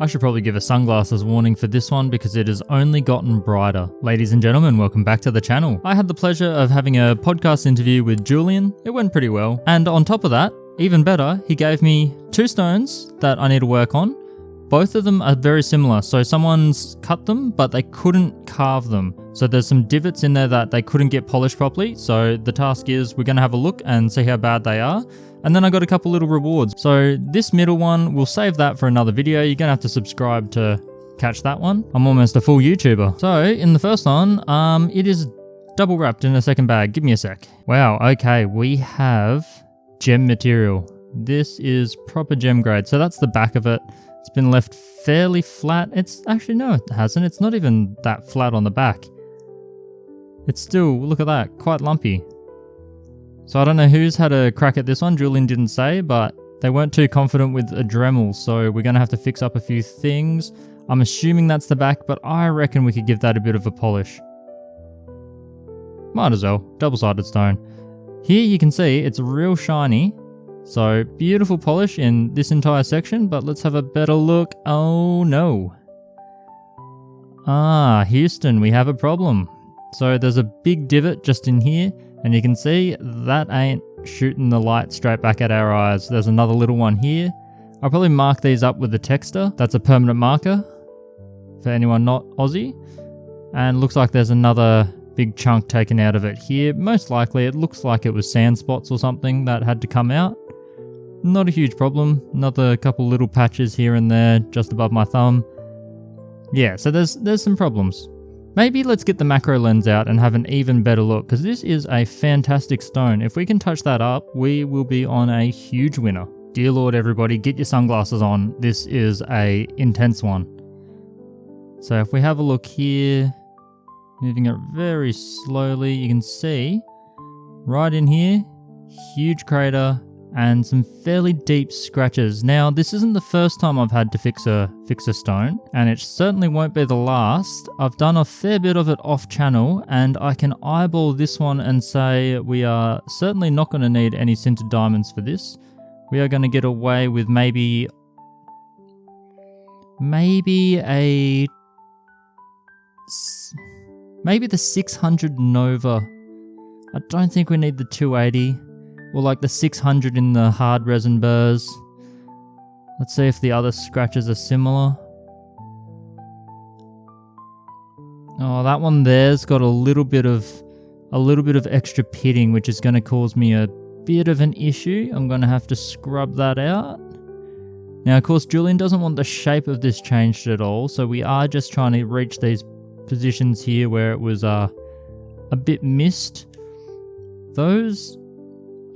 I should probably give a sunglasses warning for this one because it has only gotten brighter. Ladies and gentlemen, welcome back to the channel. I had the pleasure of having a podcast interview with Jullian. It went pretty well. And on top of that, even better, he gave me 2 stones that I need to work on. Both of them are very similar. So someone's cut them, but they couldn't carve them. So there's some divots in there that they couldn't get polished properly. So the task is we're going to have a look and see how bad they are. And then I got a couple little rewards. So this middle one, we'll save that for another video. You're going to have to subscribe to catch that one. I'm almost a full YouTuber. So in the first one, it is double wrapped in a second bag. Give me a sec. Wow, okay, we have gem material. This is proper gem grade. So that's the back of it. It's been left fairly flat. It's actually, no, it hasn't. It's not even that flat on the back. It's still, look at that, quite lumpy. So I don't know who's had a crack at this one. Jullian didn't say, but they weren't too confident with a Dremel. So we're going to have to fix up a few things. I'm assuming that's the back, but I reckon we could give that a bit of a polish. Might as well. Double-sided stone. Here you can see it's real shiny. So beautiful polish in this entire section, but let's have a better look. Oh no. Ah, Houston, we have a problem. So there's a big divot just in here. And you can see that ain't shooting the light straight back at our eyes. There's another little one here. I'll probably mark these up with the texter. That's a permanent marker for anyone not Aussie. And looks like there's another big chunk taken out of it here. Most likely it looks like it was sand spots or something that had to come out. Not a huge problem. Another couple little patches here and there just above my thumb. Yeah, so there's some problems. Maybe let's get the macro lens out and have an even better look, because this is a fantastic stone. If we can touch that up, we will be on a huge winner. Dear Lord, everybody, get your sunglasses on. This is a intense one. So if we have a look here, moving it very slowly, you can see right in here, huge crater and some fairly deep scratches. Now, this isn't the first time I've had to fix a stone, and it certainly won't be the last. I've done a fair bit of it off channel, and I can eyeball this one and say we are certainly not going to need any sintered diamonds for this. We are going to get away with maybe the 600 Nova. I don't think we need the 280. Or like the 600 in the hard resin burrs. Let's see if the other scratches are similar. Oh, that one there's got a little bit of extra pitting, which is going to cause me a bit of an issue. I'm going to have to scrub that out. Now, of course, Jullian doesn't want the shape of this changed at all, so we are just trying to reach these positions here where it was a bit missed. Those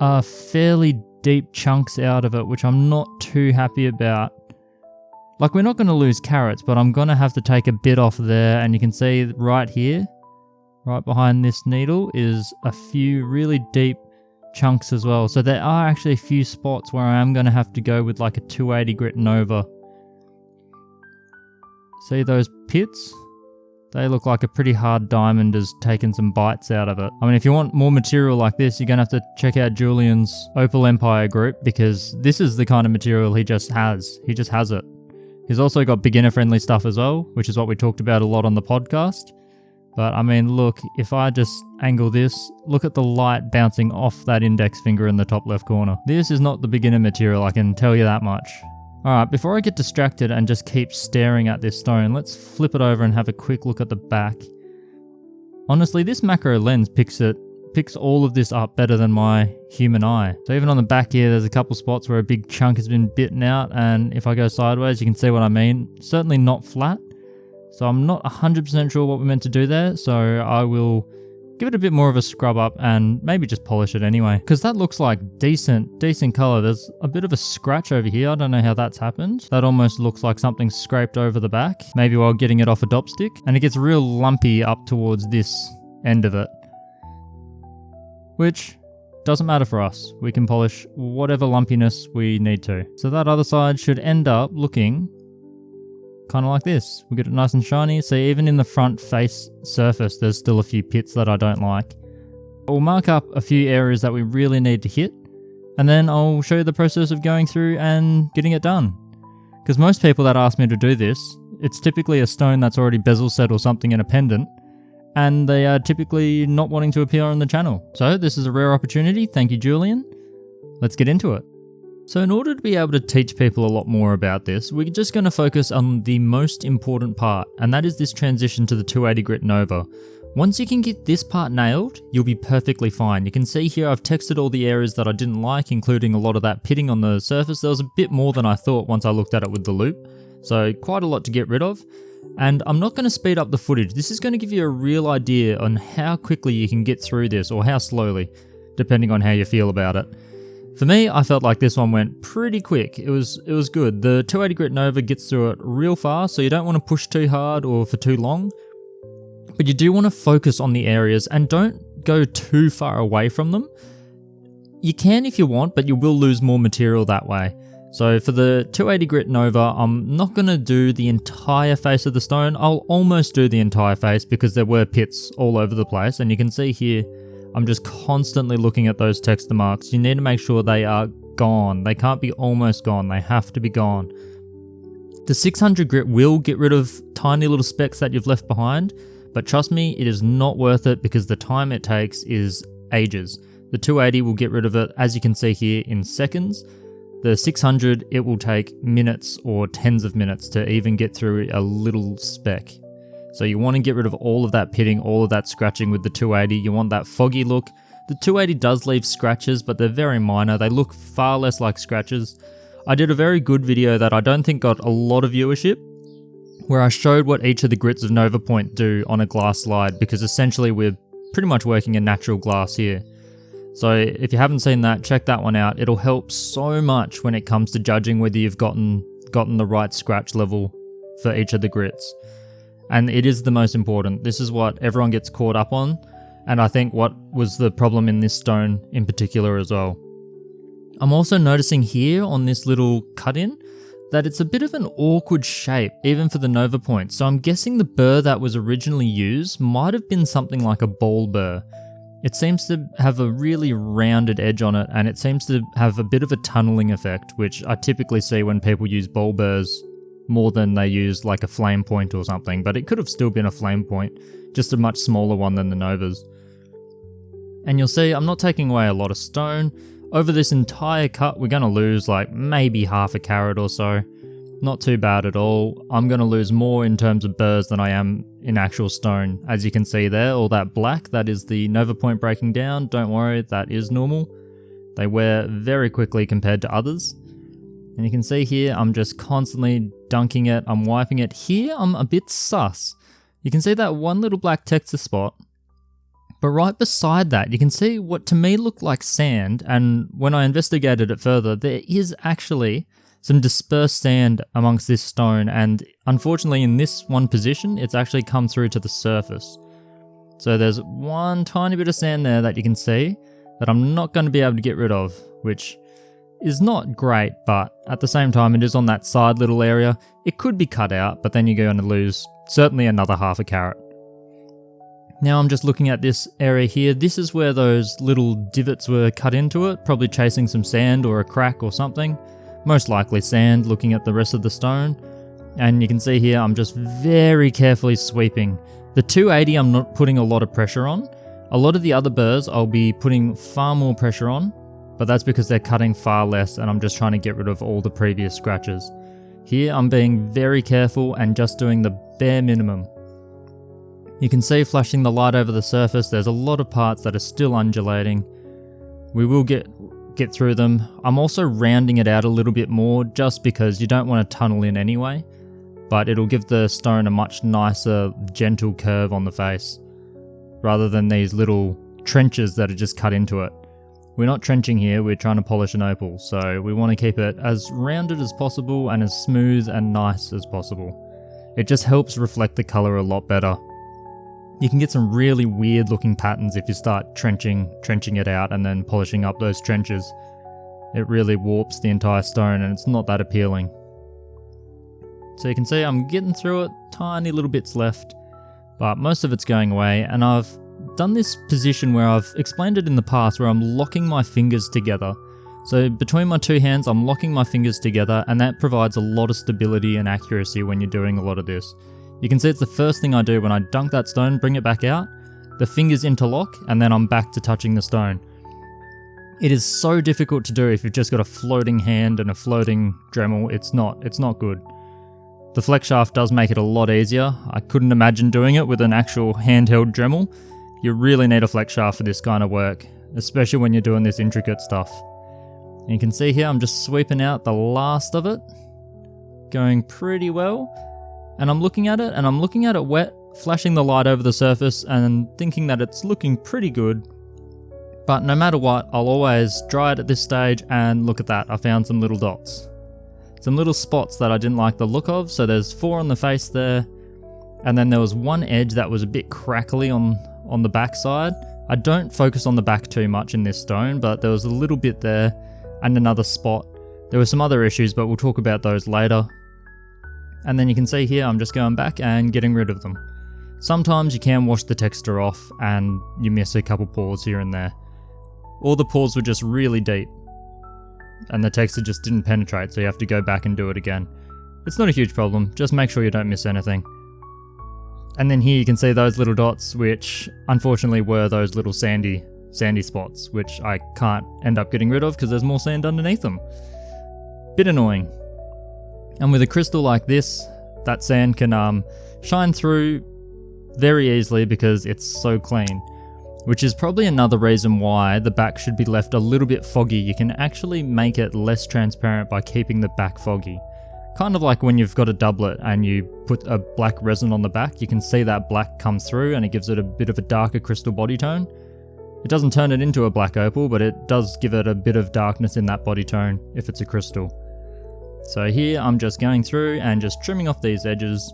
are fairly deep chunks out of it, which I'm not too happy about. Like, we're not going to lose carats, but I'm going to have to take a bit off there, and you can see right here, right behind this needle, is a few really deep chunks as well. So there are actually a few spots where I am going to have to go with like a 280 grit Nova. See those pits? They look like a pretty hard diamond has taken some bites out of it. I mean, if you want more material like this, you're going to have to check out Jullian's Opal Empire group, because this is the kind of material he just has. He just has it. He's also got beginner-friendly stuff as well, which is what we talked about a lot on the podcast. But I mean, look, if I just angle this, look at the light bouncing off that index finger in the top left corner. This is not the beginner material, I can tell you that much. Alright, before I get distracted and just keep staring at this stone, let's flip it over and have a quick look at the back. Honestly, this macro lens picks all of this up better than my human eye. So even on the back here, there's a couple spots where a big chunk has been bitten out, and if I go sideways, you can see what I mean. Certainly not flat. So I'm not 100% sure what we're meant to do there, so I will give it a bit more of a scrub up and maybe just polish it anyway. Because that looks like decent color. There's a bit of a scratch over here. I don't know how that's happened. That almost looks like something scraped over the back, maybe while getting it off a dop stick. And it gets real lumpy up towards this end of it, which doesn't matter for us. We can polish whatever lumpiness we need to. So that other side should end up looking kind of like this. We get it nice and shiny. So even in the front face surface, there's still a few pits that I don't like. We'll mark up a few areas that we really need to hit, and then I'll show you the process of going through and getting it done. Because most people that ask me to do this, it's typically a stone that's already bezel set or something in a pendant, and they are typically not wanting to appear on the channel. So this is a rare opportunity. Thank you, Jullian. Let's get into it. So in order to be able to teach people a lot more about this, we're just going to focus on the most important part, and that is this transition to the 280 grit Nova. Once you can get this part nailed, you'll be perfectly fine. You can see here I've textured all the areas that I didn't like, including a lot of that pitting on the surface. There was a bit more than I thought once I looked at it with the loop, so quite a lot to get rid of. And I'm not going to speed up the footage. This is going to give you a real idea on how quickly you can get through this, or how slowly, depending on how you feel about it. For me, I felt like this one went pretty quick. It was good. The 280 grit Nova gets through it real fast, so you don't want to push too hard or for too long. But you do want to focus on the areas and don't go too far away from them. You can if you want, but you will lose more material that way. So for the 280 grit Nova, I'm not going to do the entire face of the stone. I'll almost do the entire face because there were pits all over the place, and you can see here I'm just constantly looking at those texture marks. You need to make sure they are gone. They can't be almost gone. They have to be gone. The 600 grit will get rid of tiny little specks that you've left behind, but trust me, it is not worth it because the time it takes is ages. The 280 will get rid of it, as you can see here, in seconds. The 600, it will take minutes or tens of minutes to even get through a little speck. So you want to get rid of all of that pitting, all of that scratching with the 280. You want that foggy look. The 280 does leave scratches, but they're very minor. They look far less like scratches. I did a very good video that I don't think got a lot of viewership, where I showed what each of the grits of Nova Point do on a glass slide, because essentially we're pretty much working in natural glass here. So if you haven't seen that, check that one out. It'll help so much when it comes to judging whether you've gotten the right scratch level for each of the grits. And it is the most important. This is what everyone gets caught up on, and I think what was the problem in this stone in particular as well. I'm also noticing here on this little cut-in that it's a bit of an awkward shape, even for the Nova Point. So I'm guessing the burr that was originally used might have been something like a ball burr. It seems to have a really rounded edge on it, and it seems to have a bit of a tunneling effect, which I typically see when people use ball burrs more than they use like a flame point or something, but it could have still been a flame point, just a much smaller one than the Novas. And you'll see I'm not taking away a lot of stone. Over this entire cut, we're going to lose like maybe half a carat or so. Not too bad at all. I'm going to lose more in terms of burrs than I am in actual stone. As you can see there, all that black, that is the Nova Point breaking down. Don't worry, that is normal. They wear very quickly compared to others. And you can see here, I'm just constantly dunking it, I'm wiping it. Here, I'm a bit sus. You can see that one little black texture spot. But right beside that, you can see what to me looked like sand, and when I investigated it further, there is actually some dispersed sand amongst this stone, and unfortunately in this one position, it's actually come through to the surface. So there's one tiny bit of sand there that you can see that I'm not going to be able to get rid of, which is not great, but at the same time it is on that side little area. It could be cut out, but then you're going to lose certainly another half a carat. Now I'm just looking at this area here. This is where those little divots were cut into it, probably chasing some sand or a crack or something. Most likely sand, looking at the rest of the stone. And you can see here I'm just very carefully sweeping. The 280 I'm not putting a lot of pressure on. A lot of the other burrs I'll be putting far more pressure on, but that's because they're cutting far less and I'm just trying to get rid of all the previous scratches. Here I'm being very careful and just doing the bare minimum. You can see flashing the light over the surface, there's a lot of parts that are still undulating. We will get through them. I'm also rounding it out a little bit more just because you don't want to tunnel in anyway, but it'll give the stone a much nicer, gentle curve on the face, rather than these little trenches that are just cut into it. We're not trenching here, we're trying to polish an opal, so we want to keep it as rounded as possible and as smooth and nice as possible. It just helps reflect the colour a lot better. You can get some really weird looking patterns if you start trenching it out and then polishing up those trenches. It really warps the entire stone and it's not that appealing. So you can see I'm getting through it, tiny little bits left, but most of it's going away, and I've done this position where I've explained it in the past where I'm locking my fingers together. So between my two hands, I'm locking my fingers together, and that provides a lot of stability and accuracy when you're doing a lot of this. You can see it's the first thing I do when I dunk that stone, bring it back out, the fingers interlock, and then I'm back to touching the stone. It is so difficult to do if you've just got a floating hand and a floating Dremel. It's not good. The flex shaft does make it a lot easier. I couldn't imagine doing it with an actual handheld Dremel. You really need a flex shaft for this kind of work, especially when you're doing this intricate stuff. And you can see here I'm just sweeping out the last of it, going pretty well. And I'm looking at it wet, flashing the light over the surface and thinking that it's looking pretty good. But no matter what, I'll always dry it at this stage, and look at that, I found some little dots. Some little spots that I didn't like the look of, so there's 4 on the face there, and then there was one edge that was a bit crackly on the back side. I don't focus on the back too much in this stone, but there was a little bit there, and another spot. There were some other issues, but we'll talk about those later. And then you can see here, I'm just going back and getting rid of them. Sometimes you can wash the texture off, and you miss a couple pores here and there. All the pores were just really deep, and the texture just didn't penetrate, so you have to go back and do it again. It's not a huge problem, just make sure you don't miss anything. And then here you can see those little dots, which unfortunately were those little sandy spots, which I can't end up getting rid of because there's more sand underneath them. Bit annoying. And with a crystal like this, that sand can shine through very easily because it's so clean. Which is probably another reason why the back should be left a little bit foggy. You can actually make it less transparent by keeping the back foggy. Kind of like when you've got a doublet and you put a black resin on the back, you can see that black come through and it gives it a bit of a darker crystal body tone. It doesn't turn it into a black opal, but it does give it a bit of darkness in that body tone if it's a crystal. So here I'm just going through and just trimming off these edges.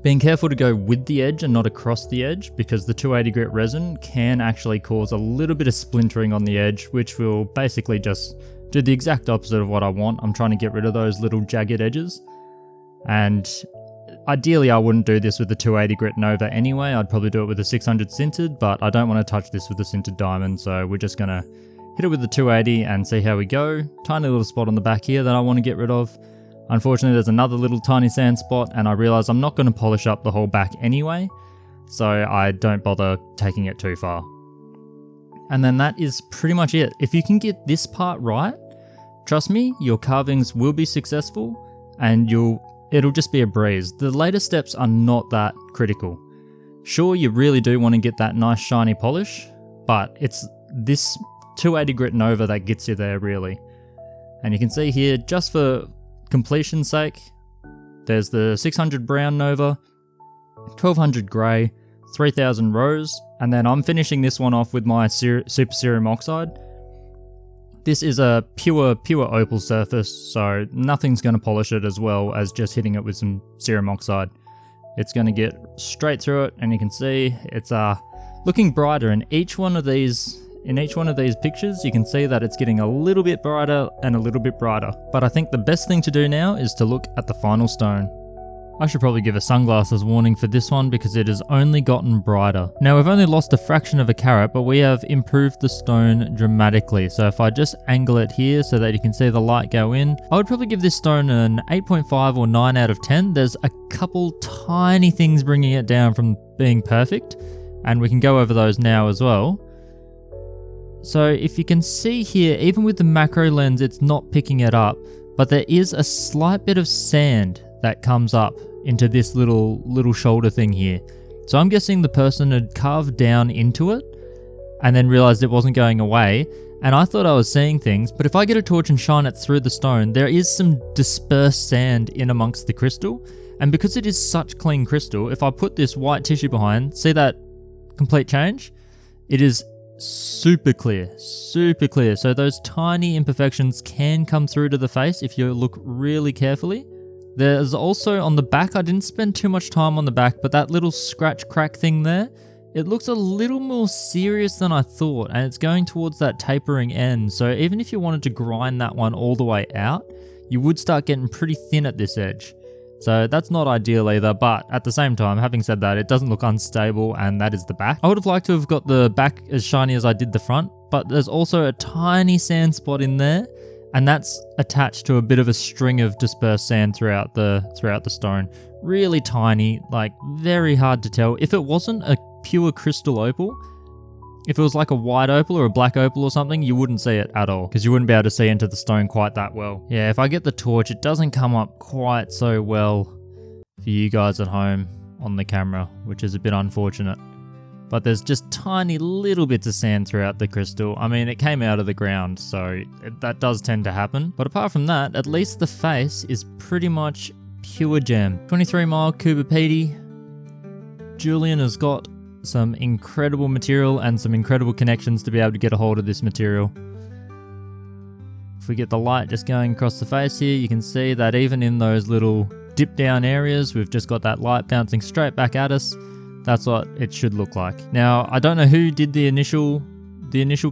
Being careful to go with the edge and not across the edge, because the 280 grit resin can actually cause a little bit of splintering on the edge, which will basically just do the exact opposite of what I want. I'm trying to get rid of those little jagged edges. And ideally I wouldn't do this with the 280 grit Nova anyway. I'd probably do it with a 600 sintered, but I don't want to touch this with the sintered diamond, so we're just going to hit it with the 280 and see how we go. Tiny little spot on the back here that I want to get rid of. Unfortunately, there's another little tiny sand spot, and I realize I'm not going to polish up the whole back anyway, so I don't bother taking it too far. And then that is pretty much it. If you can get this part right, trust me, your carvings will be successful, and it'll just be a breeze. The later steps are not that critical. Sure, you really do want to get that nice shiny polish, but it's this 280 grit Nova that gets you there really. And you can see here, just for completion's sake, there's the 600 brown Nova, 1200 grey, 3000 rose, and then I'm finishing this one off with my super cerium oxide. This is a pure opal surface, so nothing's going to polish it as well as just hitting it with some cerium oxide. It's going to get straight through it, and you can see it's looking brighter in each one of these. In each one of these pictures, you can see that it's getting a little bit brighter and a little bit brighter. But I think the best thing to do now is to look at the final stone. I should probably give a sunglasses warning for this one because it has only gotten brighter. Now we've only lost a fraction of a carat, but we have improved the stone dramatically. So if I just angle it here so that you can see the light go in, I would probably give this stone an 8.5 or 9 out of 10. There's a couple tiny things bringing it down from being perfect, and we can go over those now as well. So if you can see here, even with the macro lens, it's not picking it up, but there is a slight bit of sand that comes up into this little shoulder thing here. So I'm guessing the person had carved down into it and then realized it wasn't going away. And I thought I was seeing things, but if I get a torch and shine it through the stone, there is some dispersed sand in amongst the crystal. And because it is such clean crystal, if I put this white tissue behind, see that complete change? It is super clear. So those tiny imperfections can come through to the face if you look really carefully. There's also on the back, I didn't spend too much time on the back, but that little scratch crack thing there, it looks a little more serious than I thought, and it's going towards that tapering end. So even if you wanted to grind that one all the way out, you would start getting pretty thin at this edge. So that's not ideal either, but at the same time, having said that, it doesn't look unstable, and that is the back. I would have liked to have got the back as shiny as I did the front, but there's also a tiny sand spot in there, and that's attached to a bit of a string of dispersed sand throughout the stone. Really tiny, like very hard to tell. If it wasn't a pure crystal opal, if it was like a white opal or a black opal or something, you wouldn't see it at all, because you wouldn't be able to see into the stone quite that well. Yeah, if I get the torch, it doesn't come up quite so well for you guys at home on the camera, which is a bit unfortunate. But there's just tiny little bits of sand throughout the crystal. I mean, it came out of the ground, so that does tend to happen. But apart from that, at least the face is pretty much pure gem. 23 mile Coober Pedy. Jullian has got some incredible material and some incredible connections to be able to get a hold of this material. If we get the light just going across the face here, you can see that even in those little dip down areas, we've just got that light bouncing straight back at us. That's what it should look like. Now, I don't know who did the initial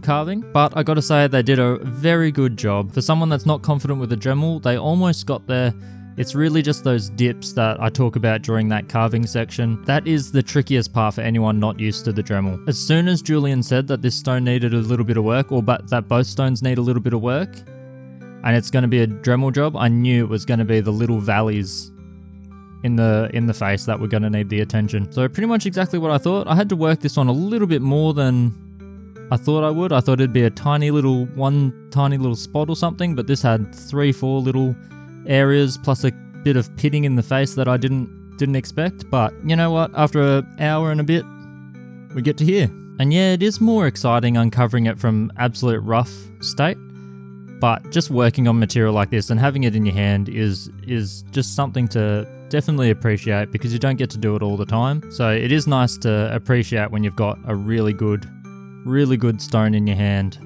carving, but I gotta say they did a very good job. For someone that's not confident with a Dremel, they almost got there. It's really just those dips that I talk about during that carving section. That is the trickiest part for anyone not used to the Dremel. As soon as Jullian said that this stone needed a little bit of work, or that both stones need a little bit of work, and it's going to be a Dremel job, I knew it was going to be the little valleys in the face that were going to need the attention. So pretty much exactly what I thought. I had to work this on a little bit more than I thought I would. I thought it'd be one tiny little spot or something, but this had 3-4 little areas plus a bit of pitting in the face that I didn't expect. But you know what, after an hour and a bit, we get to here. And yeah, it is more exciting uncovering it from absolute rough state, but just working on material like this and having it in your hand is just something to definitely appreciate, because you don't get to do it all the time. So it is nice to appreciate when you've got a really good stone in your hand.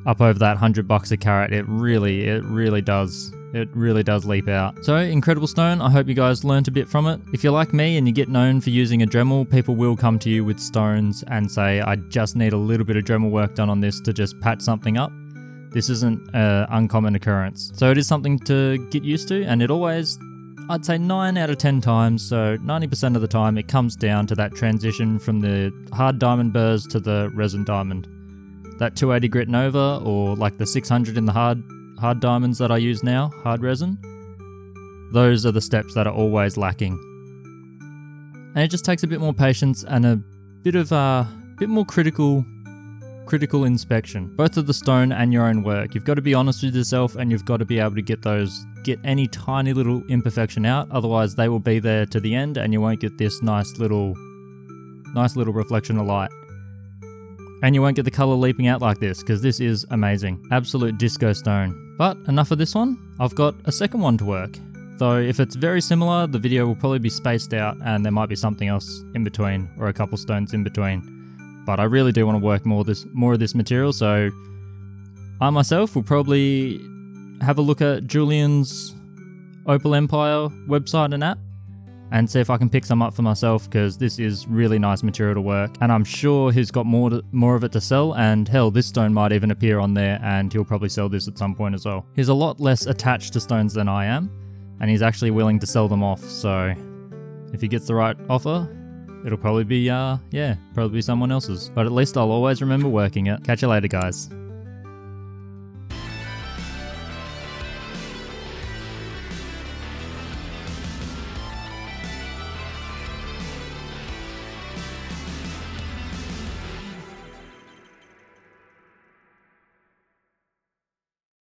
Up over that $100 a carat, it really does leap out. So incredible stone. I hope you guys learnt a bit from it. If you're like me and you get known for using a Dremel, people will come to you with stones and say, I just need a little bit of Dremel work done on this to just patch something up. This isn't an uncommon occurrence. So it is something to get used to, and it always, I'd say 9 out of 10 times, so 90% of the time, it comes down to that transition from the hard diamond burrs to the resin diamond. That 280 grit Nova, or like the 600 in the hard diamonds that I use now, hard resin, those are the steps that are always lacking. And it just takes a bit more patience and a bit more critical inspection, both of the stone and your own work. You've got to be honest with yourself, and you've got to be able to get any tiny little imperfection out. Otherwise, they will be there to the end, and you won't get this nice little reflection of light. And you won't get the color leaping out like this, because this is amazing. Absolute disco stone. But enough of this one. I've got a second one to work. Though if it's very similar, the video will probably be spaced out and there might be something else in between, or a couple stones in between. But I really do want to work more of this material, so I myself will probably have a look at Jullian's Opal Empire website and app and see if I can pick some up for myself, because this is really nice material to work, and I'm sure he's got more of it to sell, and hell, this stone might even appear on there and he'll probably sell this at some point as well. He's a lot less attached to stones than I am, and he's actually willing to sell them off, so if he gets the right offer, it'll probably be someone else's. But at least I'll always remember working it. Catch you later, guys.